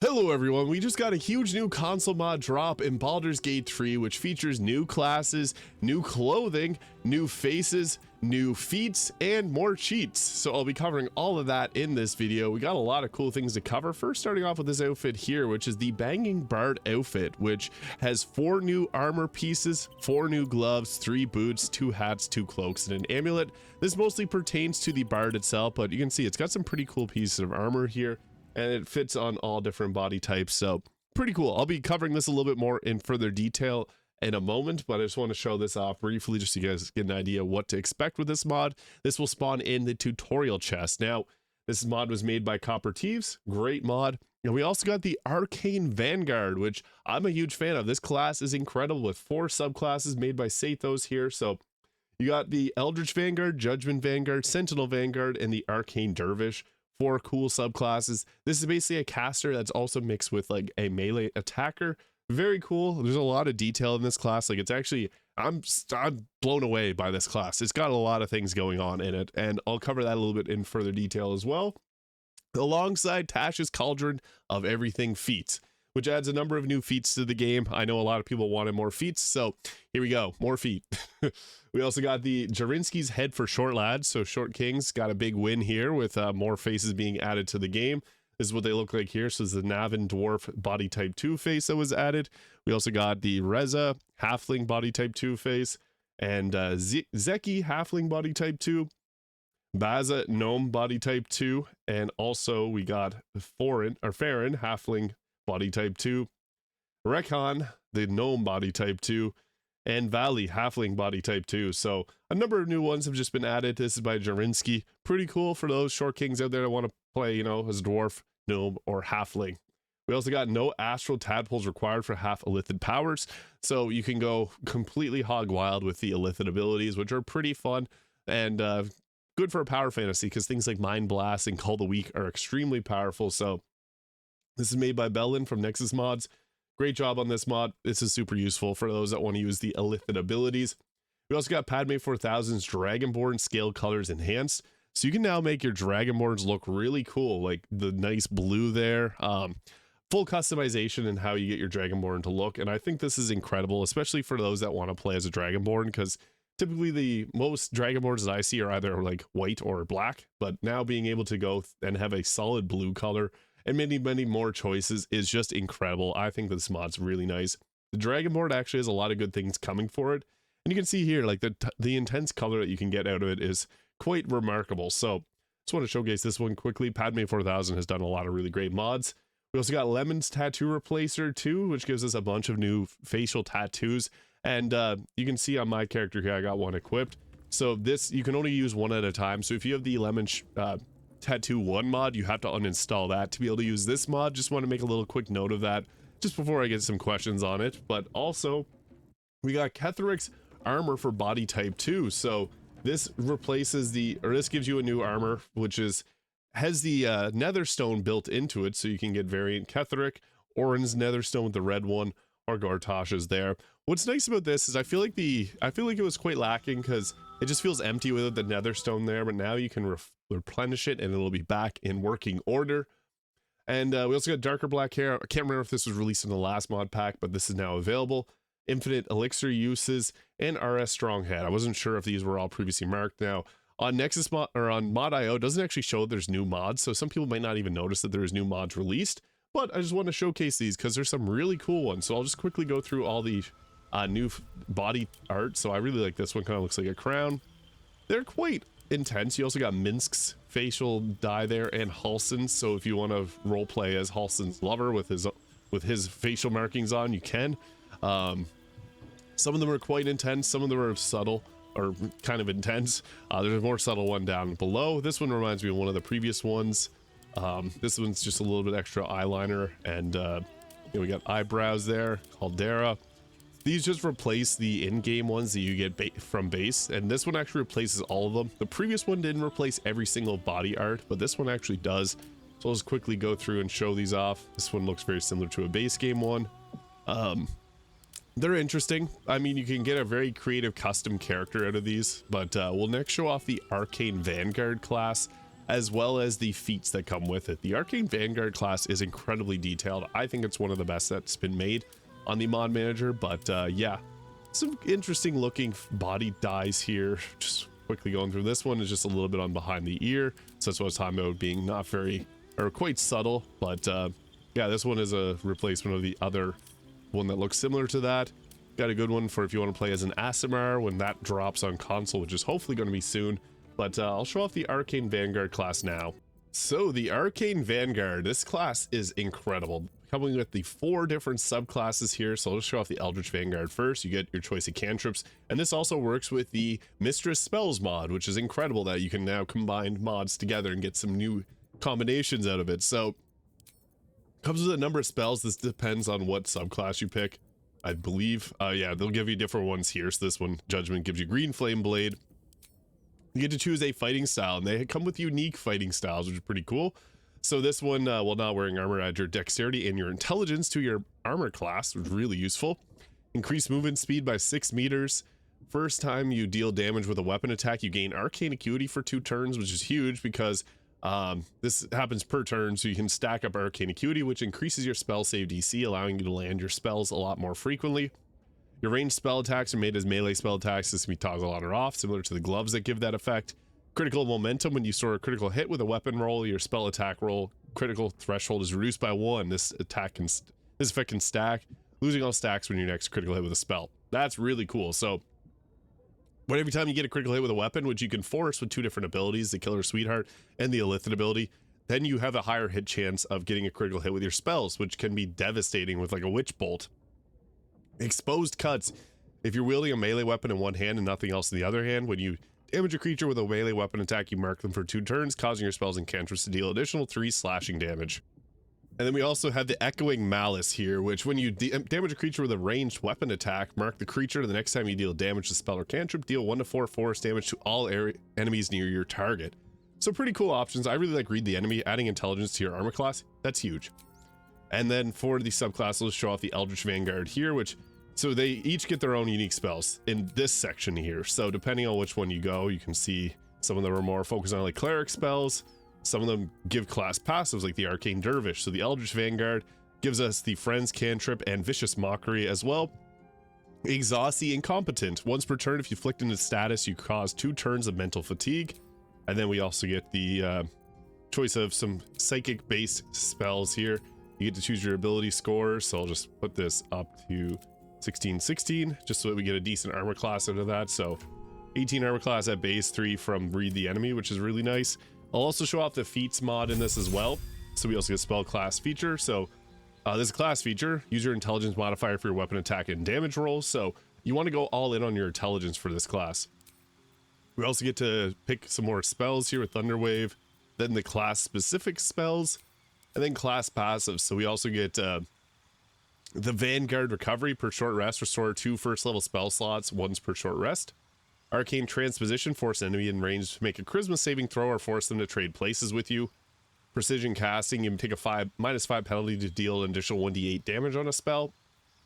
Hello everyone, we just got a huge new console mod drop in Baldur's Gate 3, which features new classes, new clothing, new faces, new feats, and more cheats. So I'll be covering all of that in this video. We got a lot of cool things to cover. First, starting off with this outfit here, which is the Banging Bard outfit, which has 4 new armor pieces, 4 new gloves, 3 boots, 2 hats, 2 cloaks, and an amulet. This mostly pertains to the Bard itself, but you can see it's got some pretty cool pieces of armor here, and it fits on all different body types, so pretty cool. I'll be covering this a little bit more in further detail in a moment, but I just want to show this off briefly just so you guys get an idea what to expect with this mod. This will spawn in the tutorial chest. Now, this mod was made by Copper Thieves, great mod. And we also got the Arcane Vanguard, which I'm a huge fan of. This class is incredible with 4 subclasses made by Sathos here. So you got the Eldritch Vanguard, Judgment Vanguard, Sentinel Vanguard, and the Arcane Dervish. 4 cool subclasses. This is basically a caster that's also mixed with like a melee attacker. Very cool. There's a lot of detail in this class. Like, it's actually, I'm blown away by this class. It's got a lot of things going on in it, and I'll cover that a little bit in further detail as well. Alongside Tash's Cauldron of Everything feats, which adds a number of new feats to the game. I know a lot of people wanted more feats, so here we go, more feat. We also got the Jarinsky's Head for Short Lads, so Short Kings got a big win here with more faces being added to the game. This is what they look like here. So it's the Navin Dwarf Body Type 2 face that was added. We also got the Reza Halfling Body Type 2 face, and Zeki Halfling Body Type 2, Baza Gnome Body Type 2, and also we got Farron Halfling Body Type 2, Rekhan, the Gnome Body Type 2, and Valley Halfling Body Type 2. So a number of new ones have just been added. This is by Jarinsky. Pretty cool for those Short Kings out there that want to play, you know, as Dwarf, Gnome, or Halfling. We also got no Astral Tadpoles required for half Illithid powers. So you can go completely hog wild with the Illithid abilities, which are pretty fun and good for a power fantasy, because things like Mind Blast and Call the Weak are extremely powerful. So this is made by Bellin from Nexus Mods. Great job on this mod. This is super useful for those that want to use the Illithid abilities. We also got Padme 4000's Dragonborn Scale Colors Enhanced. So you can now make your Dragonborns look really cool, like the nice blue there. Full customization in how you get your Dragonborn to look. And I think this is incredible, especially for those that want to play as a Dragonborn, because typically the most Dragonborns that I see are either like white or black. But now being able to go and have a solid blue color and many more choices is just incredible. I think this mod's really nice. The Dragonborn actually has a lot of good things coming for it, and you can see here like the intense color that you can get out of it is quite remarkable. So just want to showcase this one quickly. Padme 4000 has done a lot of really great mods. We also got Lemon's Tattoo Replacer too, which gives us a bunch of new facial tattoos, and you can see on my character here I got one equipped. So this, you can only use one at a time. So if you have the Lemon Tattoo 1 mod, you have to uninstall that to be able to use this mod. Just want to make a little quick note of that just before I get some questions on it. But also we got Ketheric's Armor for Body Type 2. So this replaces this gives you a new armor, which has the Netherstone built into it, so you can get variant Ketheric, Orin's Netherstone with the red one, or Gartosh's there. What's nice about this is I feel like it was quite lacking, because it just feels empty without the Netherstone there, but now you can replenish it and it'll be back in working order. And we also got Darker Black Hair. I can't remember if this was released in the last mod pack, but this is now available. Infinite Elixir uses, and RS Stronghead. I wasn't sure if these were all previously marked. Now on Nexus Mod, or on Mod.io, it doesn't actually show there's new mods, so some people might not even notice that there's new mods released, but I just want to showcase these because there's some really cool ones. So I'll just quickly go through all the new body art. So I really like this one, kind of looks like a crown. They're quite intense. You also got Minsk's facial dye there, and Halson's. So if you want to role play as Halson's lover with his facial markings on, you can. Some of them are quite intense, some of them are subtle or kind of intense. There's a more subtle one down below. This one reminds me of one of the previous ones. This one's just a little bit extra eyeliner, and we got eyebrows there, Caldera. These just replace the in-game ones that you get from base, and this one actually replaces all of them. The previous one didn't replace every single body art, but this one actually does. So I'll just quickly go through and show these off. This one looks very similar to a base game one. They're interesting. I mean, you can get a very creative custom character out of these, but we'll next show off the Arcane Vanguard class. as well as the feats that come with it. The Arcane Vanguard class is incredibly detailed. I think it's one of the best that's been made on the mod manager, but yeah, some interesting looking body dyes here. Just quickly going through, this one is just a little bit on behind the ear, so that's what I was talking about, being not very, or quite subtle, but yeah, this one is a replacement of the other one that looks similar to that. Got a good one for if you want to play as an Aasimar when that drops on console, which is hopefully going to be soon. But I'll show off the Arcane Vanguard class now. So the Arcane Vanguard, this class is incredible, coming with the 4 different subclasses here. So I'll just show off the Eldritch Vanguard first. You get your choice of cantrips, and this also works with the Mistress Spells mod, which is incredible that you can now combine mods together and get some new combinations out of it. So comes with a number of spells. This depends on what subclass you pick, I believe. Yeah, they'll give you different ones here. So this one, Judgment, gives you Green Flame Blade. You get to choose a fighting style, and they come with unique fighting styles, which is pretty cool. So this one, while not wearing armor, adds your dexterity and your intelligence to your armor class, which is really useful. Increase movement speed by 6 meters. First time you deal damage with a weapon attack, you gain arcane acuity for 2 turns, which is huge because this happens per turn, so you can stack up arcane acuity, which increases your spell save DC, allowing you to land your spells a lot more frequently. Your ranged spell attacks are made as melee spell attacks. This can be toggled on or off, similar to the gloves that give that effect. Critical momentum, when you store a critical hit with a weapon roll, your spell attack roll critical threshold is reduced by 1. This effect can stack, losing all stacks when your next critical hit with a spell. That's really cool. So every time you get a critical hit with a weapon, which you can force with 2 different abilities, the Killer Sweetheart and the Illithid ability, then you have a higher hit chance of getting a critical hit with your spells, which can be devastating with like a Witch Bolt. Exposed Cuts. If you're wielding a melee weapon in one hand and nothing else in the other hand, when you damage a creature with a melee weapon attack, you mark them for 2 turns, causing your spells and cantrips to deal additional 3 slashing damage. And then we also have the Echoing Malice here, which when you damage a creature with a ranged weapon attack, mark the creature the next time you deal damage to spell or cantrip, deal 1 to 4 force damage to all enemies near your target. So pretty cool options. I really like Read the Enemy. Adding intelligence to your armor class, that's huge. And then for the subclass, let's show off the Eldritch Vanguard here, which, so they each get their own unique spells in this section here. So depending on which one you go, you can see some of them are more focused on like cleric spells. Some of them give class passives like the Arcane Dervish. So the Eldritch Vanguard gives us the Friend's Cantrip and Vicious Mockery as well. Exhausty Incompetent. Once per turn, if you inflict a status, you cause 2 turns of mental fatigue. And then we also get the choice of some psychic-based spells here. You get to choose your ability score, so I'll just put this up to 1616, just so that we get a decent armor class out of that. So 18 armor class at base, 3 from Read the Enemy, which is really nice. I'll also show off the feats mod in this as well. So we also get spell class feature. So this is a class feature. Use your intelligence modifier for your weapon attack and damage rolls. So you want to go all in on your intelligence for this class. We also get to pick some more spells here with Thunderwave, then the class specific spells, and then class passives. So we also get the Vanguard Recovery per short rest, restore 2 first level spell slots once per short rest. Arcane Transposition, force an enemy in range to make a charisma saving throw or force them to trade places with you. Precision Casting, you can take a -5 penalty to deal an additional 1d8 damage on a spell.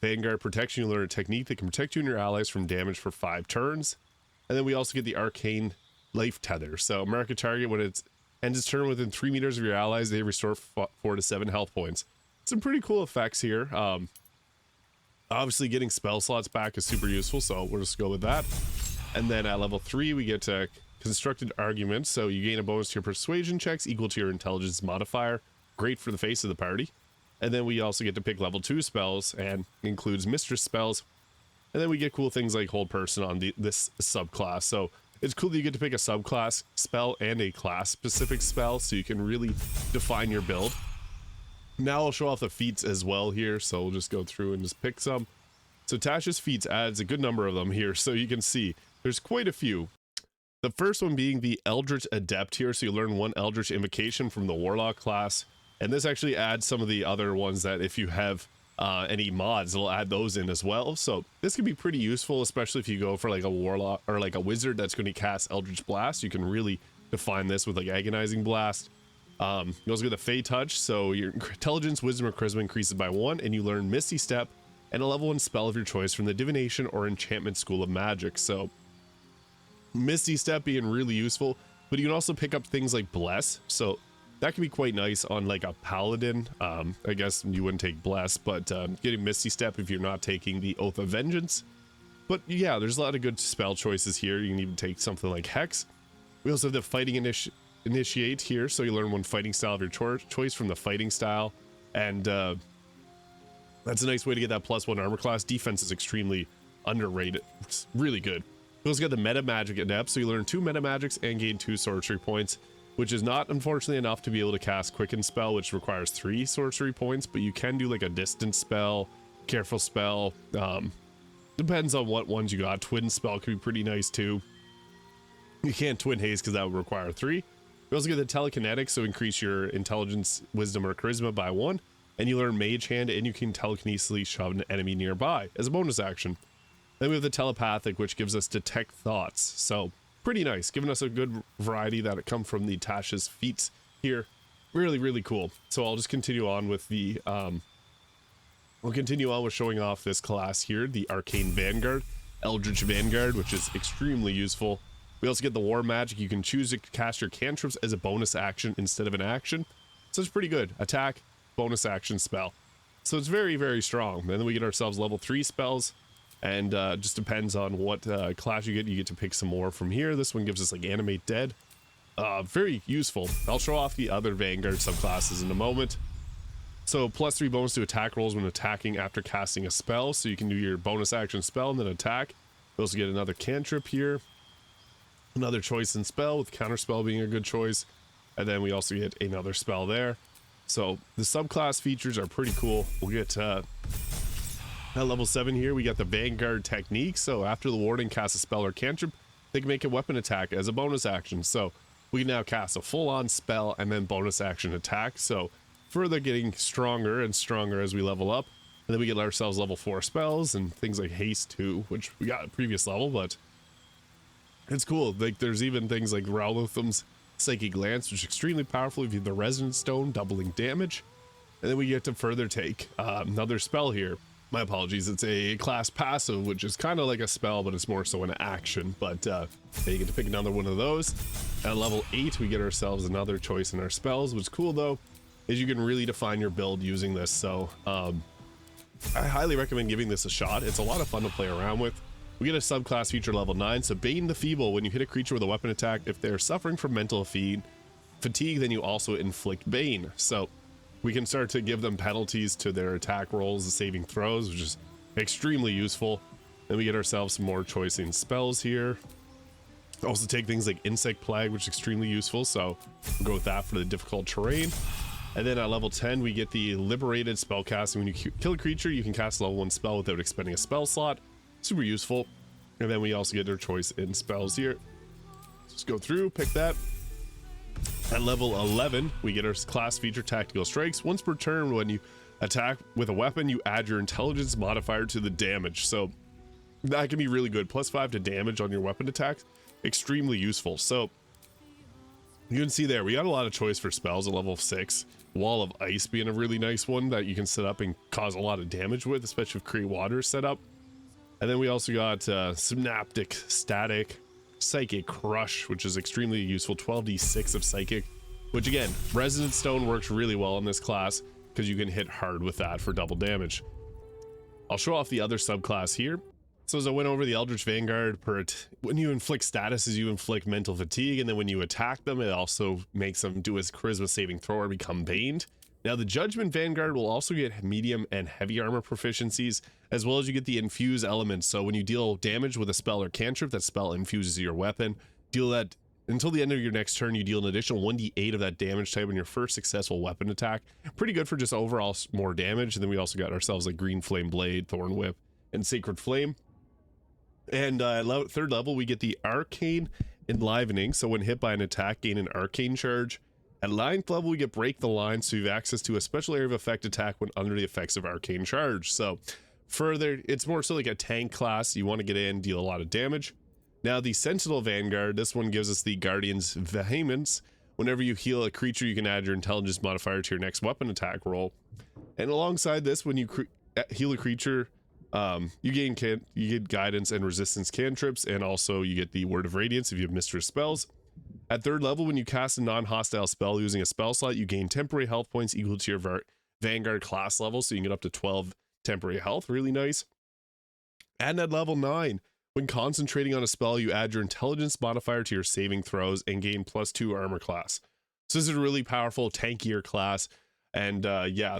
Vanguard Protection, you learn a technique that can protect you and your allies from damage for 5 turns. And then we also get the Arcane Life Tether. So mark a target when it ends its turn within 3 meters of your allies, they restore 4 to 7 health points. Some pretty cool effects here. Obviously getting spell slots back is super useful, so we'll just go with that. And then at level 3 we get Constructed Argument, so you gain a bonus to your persuasion checks equal to your intelligence modifier. Great for the face of the party. And then we also get to pick level 2 spells, and includes Mistress spells. And then we get cool things like Hold Person on this subclass. So it's cool that you get to pick a subclass spell and a class specific spell, so you can really define your build. Now I'll show off the feats as well here, so we'll just go through and just pick some. So Tasha's feats adds a good number of them here, so you can see there's quite a few. The first one being the Eldritch Adept here, so you learn 1 Eldritch Invocation from the Warlock class, and this actually adds some of the other ones that if you have any mods, it'll add those in as well. So this can be pretty useful, especially if you go for like a Warlock or like a Wizard that's going to cast Eldritch Blast. You can really define this with like Agonizing Blast. You also get the Fey Touch, so your intelligence, wisdom, or charisma increases by 1, and you learn Misty Step and a level 1 spell of your choice from the Divination or Enchantment School of Magic. So Misty Step being really useful. but you can also pick up things like Bless. So that can be quite nice on like a Paladin. I guess you wouldn't take Bless, but getting Misty Step if you're not taking the Oath of Vengeance. But yeah, there's a lot of good spell choices here. You can even take something like Hex. We also have the Fighting Initiate here, so you learn one fighting style of your choice from the fighting style. And that's a nice way to get that +1 armor class. Defense is extremely underrated. It's really good. We also got the Meta Magic Adept, so you learn 2 Meta Magics and gain 2 sorcery points, which is not unfortunately enough to be able to cast Quicken Spell, which requires 3 sorcery points, but you can do like a distance spell, careful spell. Depends on what ones you got. Twin Spell could be pretty nice too. You can't Twin Haste because that would require 3. We also get the Telekinetics, so increase your intelligence, wisdom, or charisma by 1. And you learn Mage Hand, and you can telekinesically shove an enemy nearby as a bonus action. Then we have the Telepathic, which gives us Detect Thoughts. So pretty nice, giving us a good variety that come from the Tasha's feats here. Really, really cool. So I'll just continue on with the we'll continue on with showing off this class here, the Arcane Vanguard, Eldritch Vanguard, which is extremely useful. We also get the War Magic. You can choose to cast your cantrips as a bonus action instead of an action. So it's pretty good. Attack, bonus action, spell. So it's very, very strong. And then we get ourselves level 3 spells. And just depends on what class you get to pick some more from here. This one gives us like Animate Dead. Very useful. I'll show off the other Vanguard subclasses in a moment. So +3 bonus to attack rolls when attacking after casting a spell. So you can do your bonus action spell and then attack. We also get another cantrip here. Another choice in spell, with counterspell being a good choice. And then we also get another spell there. So the subclass features are pretty cool. We'll get at level 7 here, we got the Vanguard Technique. So after the warden casts a spell or cantrip, they can make a weapon attack as a bonus action. So we can now cast a full-on spell and then bonus action attack. So further getting stronger and stronger as we level up. And then we get ourselves level 4 spells and things like Haste too, which we got at previous level, but it's cool. Like there's even things like Rowlotham's Psychic Lance, which is extremely powerful if you have the Resonance Stone, doubling damage. And then we get to further take another spell here. My apologies, it's a class passive, which is kind of like a spell, but it's more so an action. But you get to pick another one of those. At level 8, we get ourselves another choice in our spells. What's cool though is you can really define your build using this. So I highly recommend giving this a shot. It's a lot of fun to play around with. We get a subclass feature level 9, so Bane the Feeble. When you hit a creature with a weapon attack, if they're suffering from mental fatigue, then you also inflict Bane. So we can start to give them penalties to their attack rolls and saving throws, which is extremely useful. Then we get ourselves some more choicing spells here. Also take things like Insect Plague, which is extremely useful, so we'll go with that for the difficult terrain. And then at level 10, we get the Liberated Spellcasting. When you kill a creature, you can cast a level 1 spell without expending a spell slot. Super useful. And then we also get their choice in spells here. Just go through, pick that. At level 11, we get our class feature Tactical Strikes. Once per turn, when you attack with a weapon, you add your intelligence modifier to the damage. So that can be really good. +5 to damage on your weapon attacks. Extremely useful. So you can see there, we got a lot of choice for spells at level 6. Wall of Ice being a really nice one that you can set up and cause a lot of damage with, especially if Create Water is set up. And then we also got Synaptic Static, Psychic Crush, which is extremely useful, 12d6 of Psychic, which again, Resonance Stone works really well in this class because you can hit hard with that for double damage. I'll show off the other subclass here. So as I went over the Eldritch Vanguard, when you inflict statuses, you inflict mental fatigue, and then when you attack them, it also makes them do a charisma saving throw or become baned. Now the Judgment Vanguard will also get medium and heavy armor proficiencies, as well as you get the infuse elements. So when you deal damage with a spell or cantrip, that spell infuses your weapon. Deal that until the end of your next turn, you deal an additional 1d8 of that damage type on your first successful weapon attack. Pretty good for just overall more damage. And then we also got ourselves like Green Flame Blade, Thorn Whip, and Sacred Flame. And at third level, we get the Arcane Enlivening. So when hit by an attack, gain an Arcane Charge. At 9th level, we get Break the Line, so you have access to a special area of effect attack when under the effects of Arcane Charge. So further, it's more so like a tank class. You want to get in, deal a lot of damage. Now the Sentinel Vanguard, this one gives us the Guardian's Vehemence. Whenever you heal a creature, you can add your intelligence modifier to your next weapon attack roll. And alongside this, when you heal a creature, you get guidance and resistance cantrips, and also you get the Word of Radiance if you have Mistress spells. At 3rd level, when you cast a non-hostile spell using a spell slot, you gain temporary health points equal to your Vanguard class level, so you can get up to 12 temporary health. Really nice. And at level 9, when concentrating on a spell, you add your intelligence modifier to your saving throws and gain +2 armor class. So this is a really powerful, tankier class, and yeah,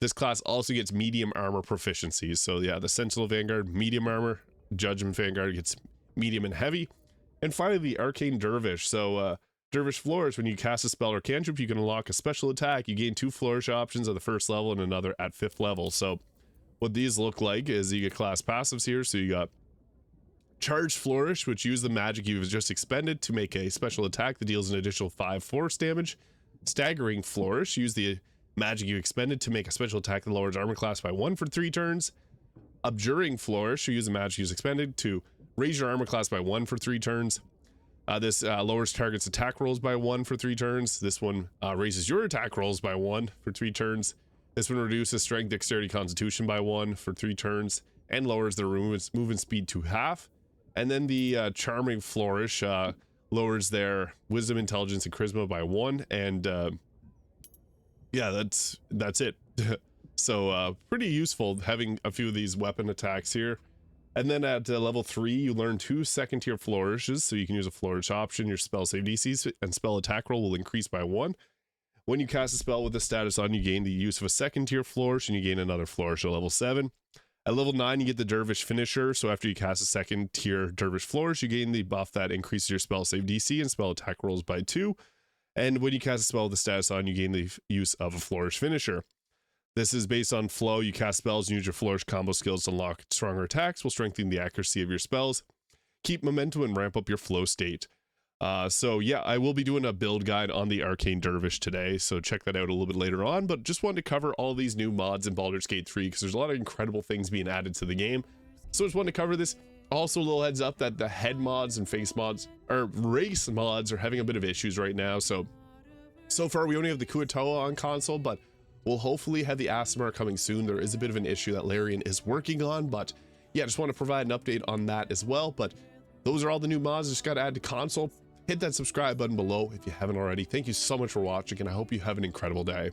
this class also gets medium armor proficiencies. So yeah, the Sentinel Vanguard, medium armor, Judgment Vanguard gets medium and heavy. And finally, the Arcane Dervish. So Dervish Flourish, when you cast a spell or cantrip, you can unlock a special attack. You gain 2 flourish options at the 1st level and another at 5th level. So what these look like is you get class passives here. So you got Charged Flourish, which use the magic you've just expended to make a special attack that deals an additional 5 force damage. Staggering Flourish, use the magic you expended to make a special attack that lowers armor class by 1 for 3 turns. Abjuring Flourish, use the magic you've expended to raise your armor class by 1 for 3 turns. This lowers target's attack rolls by 1 for 3 turns. This one raises your attack rolls by 1 for 3 turns. This one reduces strength, dexterity, constitution by 1 for 3 turns and lowers their movement speed to half. And then the Charming Flourish lowers their wisdom, intelligence, and charisma by 1. And yeah, that's it. So pretty useful having a few of these weapon attacks here. And then at level 3, you learn 2 second-tier flourishes, so you can use a flourish option. Your spell save DCs and spell attack roll will increase by 1. When you cast a spell with the status on, you gain the use of a second-tier flourish, and you gain another flourish at level 7. At level 9, you get the Dervish Finisher, so after you cast a second-tier Dervish Flourish, you gain the buff that increases your spell save DC and spell attack rolls by 2. And when you cast a spell with the status on, you gain the use of a Flourish Finisher. This is based on flow. You cast spells and use your Flourish combo skills to unlock stronger attacks while strengthening the accuracy of your spells. Keep momentum and ramp up your flow state. So yeah, I will be doing a build guide on the Arcane Dervish today, so check that out a little bit later on, but just wanted to cover all these new mods in Baldur's Gate 3 because there's a lot of incredible things being added to the game. So just wanted to cover this. Also, a little heads up that the head mods and face mods, or race mods, are having a bit of issues right now. So far we only have the Kuatoa on console, but we'll hopefully have the Aasimar coming soon. There is a bit of an issue that Larian is working on, but yeah, just want to provide an update on that as well. But those are all the new mods. Just got to add to console. Hit that subscribe button below if you haven't already. Thank you so much for watching, and I hope you have an incredible day.